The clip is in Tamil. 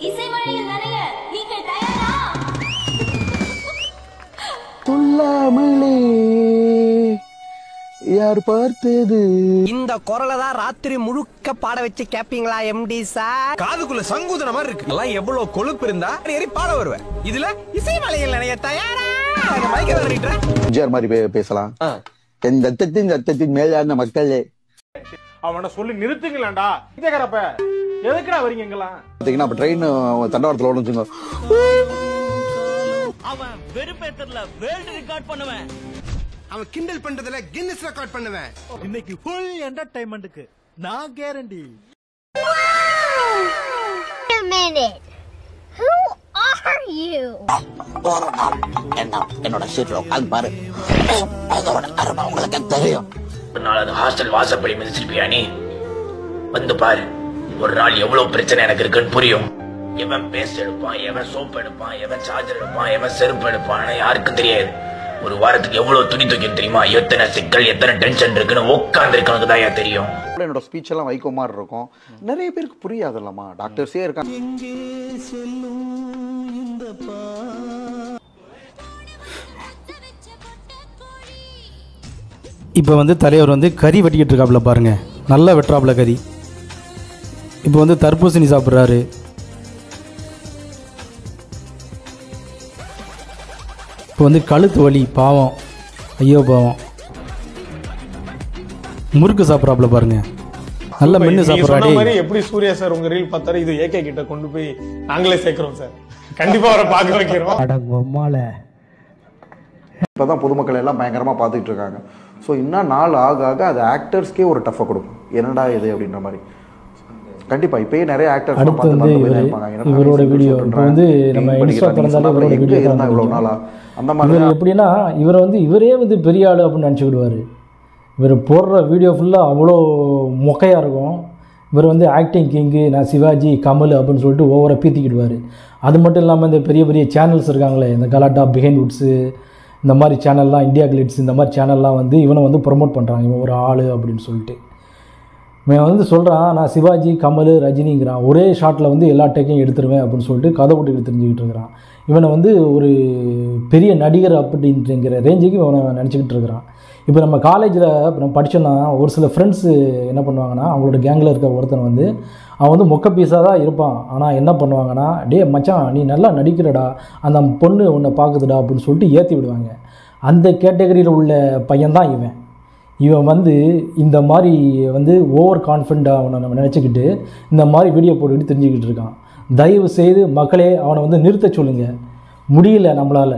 இசைமழையில் நனைய நீங்கள் தயாரா? துள்ளாமலே யார் பார்த்தது? இந்த குரலை தான் ராத்திரி முழுக்க பாட வச்சு கேப்பீங்களா எம்டி சார்? காதுக்குள்ள சங்குதன மாதிரி இருக்கு. எல்லாம் எவ்வளவு கொழுப்பு இருந்தா ஏறி பாட வருவேன். இதுல இசைமலையில் நனைய தயாரா? ஜிஆர் மாதிரி பேசலாம். என் ரத்தத்தின் மேலான மக்களே அவனை சொல்லி நிறுத்துங்களேன்டா. கேக்குறப்ப எதுக்குடா வரீங்க எங்கலாம்? பாத்தீங்கன்னா அப்ப ட்ரெயின் தண்டவாளத்துல ஓடுன்னு வச்சுங்க. அவன் வெறுப்பேத்தர்ல வேர்ல்ட் ரெக்கார்ட் பண்ணுவேன். அவன் கிண்டல் பண்றதுல கின்னஸ் ரெக்கார்ட் பண்ணுவேன். இன்னைக்கு ஃபுல் என்டர்டைன்மென்ட்க்கு நான் guarantee. Wait a minute. Who are you? என்னோட சீட்ல உட்காந்து பாரு. அதோட அருமை உங்களுக்கு தெரியும். ஒரு நாள் அது ஹாஸ்டல் வாசப்படி மிதிச்சிருப்பியா நீ? வந்து பாரு, ஒரு நாள் எவ்வளவு பிரச்சனை எனக்கு இருக்குன்னு புரியும். எவன் பேஸ்ட் எடுப்பான், எவன் சோப் எடுப்பான், எவன் சார்ஜர் எடுப்பான், எவன் செருப்பு எடுப்பான் யாருக்கும் தெரியாது. ஒரு வாரத்துக்கு எவ்வளவு துணி துவைக்கும் தெரியுமா? எத்தனை சிக்கல், எத்தனை டென்ஷன் இருக்குன்னு உட்கார்ந்து இருக்கவனுக்கு தான் தெரியும். என்னோட ஸ்பீச் எல்லாம் வைக்கோ மாதிரி இருக்கும். நிறைய பேருக்கு புரியாது இல்லம்மா. டாக்டர்ஸே இருக்காங்க. இப்போ வந்து தலைவர் வந்து கறி வெட்டிக்கிட்டு இருக்காப்புல பாருங்க, நல்லா வெட்டுறாப்புல கறி. இப்போ வந்து தர்பூசணி சாப்பிட்றாரு. இப்போ வந்து கழுத்து வலி, பாவம், ஐயோ பாவம். முறுக்கு சாப்பிட்றாப்புல பாருங்க, நல்ல மென்னு சாப்பிட்றாரு. எப்படி சூர்யா சார் உங்க ரீல் பார்த்தாரு, இது ஏகே கிட்ட கொண்டு போய் நாங்களே சேர்க்கிறோம் சார். கண்டிப்பா அவரை பார்க்க வைக்கிறோம். இப்பதான் பொதுமக்கள் எல்லாம் பயங்கரமா பார்த்துட்டு இருக்காங்க. ஸோ இன்னும் நாள் ஆக ஆக அது ஆக்டர்ஸ்க்கே ஒரு டஃப்பை கொடுக்கும். என்னடா இது அப்படின்ற மாதிரி. கண்டிப்பா இப்பயே நிறைய ஆக்டர்ஸ் அடுத்து வந்து இவரோட வீடியோ வந்து நம்ம இன்ஸ்டா திறந்தாலே இவரோட வீடியோ தான் இவ்வளவு நாளா அந்த மாதிரி. இவர் எப்படின்னா இவரை வந்து இவரே வந்து பெரிய ஆளு அப்படின்னு நினச்சிக்கிடுவார். இவர் போடுற வீடியோ ஃபுல்லாக அவ்வளோ மொக்கையாக இருக்கும். இவர் வந்து ஆக்டிங் கிங்கு, நான் சிவாஜி, கமல் அப்படின்னு சொல்லிட்டு ஓவராக பீத்திக்கிடுவார். அது மட்டும் இல்லாமல் இந்த பெரிய பெரிய சேனல்ஸ் இருக்காங்களே, இந்த கலாட்டா, பிஹைண்ட் வுட்ஸு, இந்த மாதிரி சேனல்லாம், இந்தியா கிளிட்ஸ், இந்த மாதிரி சேனல்லாம் வந்து இவனை வந்து ப்ரொமோட் பண்ணுறாங்க. இவன் ஒரு ஆள் அப்படின்னு சொல்லிட்டு இவன் வந்து சொல்கிறான், நான் சிவாஜி, கமல், ரஜினிங்கிறான். ஒரே ஷாட்டில் வந்து எல்லா டேக்கையும் எடுத்துருவேன் அப்படின்னு சொல்லிட்டு கதை போட்டுக்கிட்டு தெரிஞ்சுக்கிட்டு இருக்கிறான். இவனை வந்து ஒரு பெரிய நடிகர் அப்படின்ட்டுங்கிற ரேஞ்சுக்கு இவனை நினச்சிக்கிட்டு இருக்கிறான். இப்போ நம்ம காலேஜில் நம்ம படித்தோன்னா ஒரு சில ஃப்ரெண்ட்ஸு என்ன பண்ணுவாங்கன்னா, அவங்களோட கேங்கில் இருக்க ஒருத்தனை வந்து அவன் வந்து மொக்க பீஸாக தான் இருப்பான். ஆனால் என்ன பண்ணுவாங்கன்னா, டே மச்சான் நீ நல்லா நடிக்கிறடா, அந்த பொண்ணு உன்னை பார்க்குதுடா அப்படின்னு சொல்லிட்டு ஏற்றி விடுவாங்க. அந்த கேட்டகரியில் உள்ள பையன்தான் இவன். இவன் வந்து இந்த மாதிரி வந்து ஓவர் கான்ஃபிடென்ட்டாக அவனை நம்ம நினச்சிக்கிட்டு இந்த மாதிரி வீடியோ போட்டுக்கிட்டு தெரிஞ்சுக்கிட்டு இருக்கான். தயவு செய்து மக்களே அவனை வந்து நிறுத்த சொல்லுங்கள். முடியல நம்மளால்.